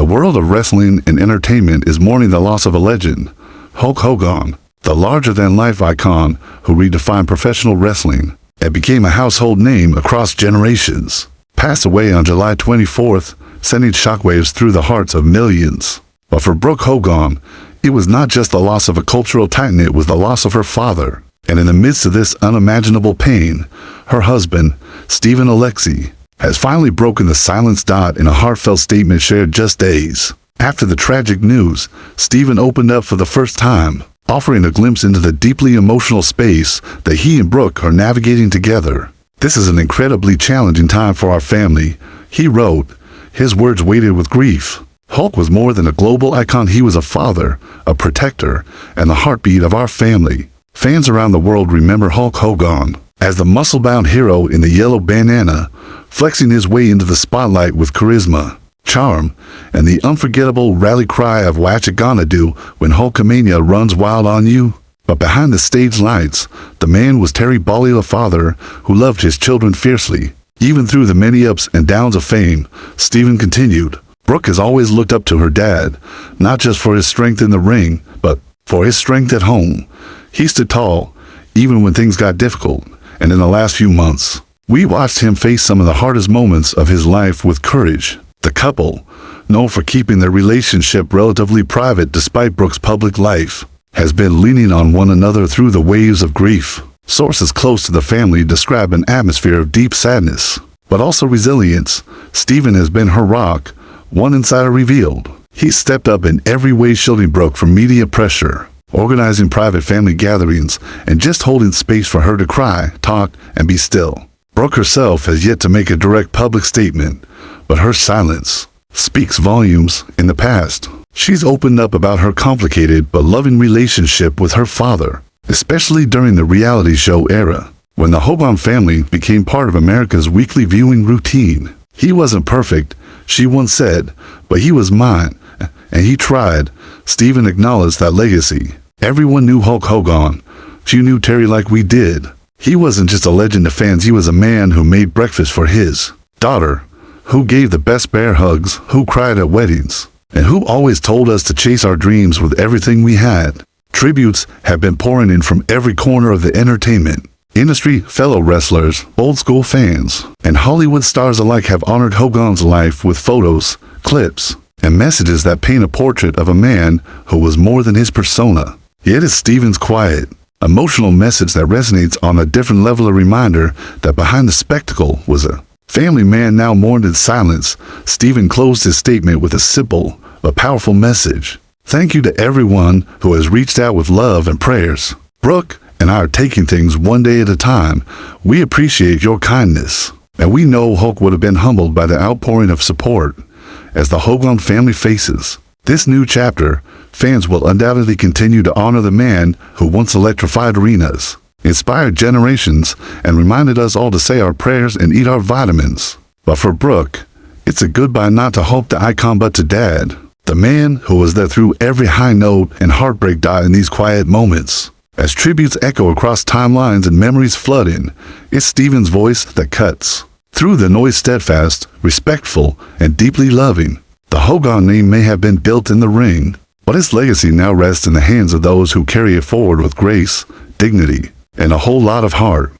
The world of wrestling and entertainment is mourning the loss of a legend, Hulk Hogan, the larger-than-life icon who redefined professional wrestling and became a household name across generations. Passed away on July 24th, sending shockwaves through the hearts of millions. But for Brooke Hogan, it was not just the loss of a cultural titan, it was the loss of her father. And in the midst of this unimaginable pain, her husband, Steven Oleksy, has finally broken the silence in a heartfelt statement shared just days after the tragic news. Steven opened up for the first time, offering a glimpse into the deeply emotional space that he and Brooke are navigating together. "This is an incredibly challenging time for our family," he wrote, his words weighted with grief. Hulk was more than a global icon. He was a father, a protector, and the heartbeat of our family. Fans around the world remember Hulk Hogan as the muscle-bound hero in the yellow bandana, flexing his way into the spotlight with charisma, charm, and the unforgettable rally cry of "What you gonna do when Hulkamania runs wild on you?" But behind the stage lights, the man was Terry Bolley, a father who loved his children fiercely. Even through the many ups and downs of fame, Steven continued, "Brooke has always looked up to her dad, not just for his strength in the ring, but for his strength at home. He stood tall, even when things got difficult, and in the last few months, we watched him face some of the hardest moments of his life with courage." The couple, known for keeping their relationship relatively private despite Brooke's public life, has been leaning on one another through the waves of grief. Sources close to the family describe an atmosphere of deep sadness, but also resilience. Steven has been her rock, one insider revealed. He stepped up in every way, shielding Brooke from media pressure, organizing private family gatherings, and just holding space for her to cry, talk, and be still. Brooke herself has yet to make a direct public statement, but her silence speaks volumes. In the past, she's opened up about her complicated but loving relationship with her father, especially during the reality show era, when the Hogan family became part of America's weekly viewing routine. "He wasn't perfect," she once said, "but he was mine, and he tried." Steven acknowledged that legacy. "Everyone knew Hulk Hogan. Few knew Terry like we did. He wasn't just a legend to fans, he was a man who made breakfast for his daughter, who gave the best bear hugs, who cried at weddings, and who always told us to chase our dreams with everything we had." Tributes have been pouring in from every corner of the entertainment industry. Fellow wrestlers, old school fans, and Hollywood stars alike have honored Hogan's life with photos, clips, and messages that paint a portrait of a man who was more than his persona. Yet it's Steven's quiet, emotional message that resonates on a different level, a reminder that behind the spectacle was a family man now mourned in silence. Steven closed his statement with a simple but powerful message. "Thank you to everyone who has reached out with love and prayers. Brooke and I are taking things one day at a time. We appreciate your kindness, and we know Hulk would have been humbled by the outpouring of support." As the Hogan family faces this new chapter, fans will undoubtedly continue to honor the man who once electrified arenas, inspired generations, and reminded us all to say our prayers and eat our vitamins. But for Brooke, it's a goodbye not to Hulk the icon but to Dad, the man who was there through every high note and heartbreak in these quiet moments. As tributes echo across timelines and memories flood in, it's Steven's voice that cuts through the noise, steadfast, respectful, and deeply loving. The Hogan name may have been built in the ring, but its legacy now rests in the hands of those who carry it forward with grace, dignity, and a whole lot of heart.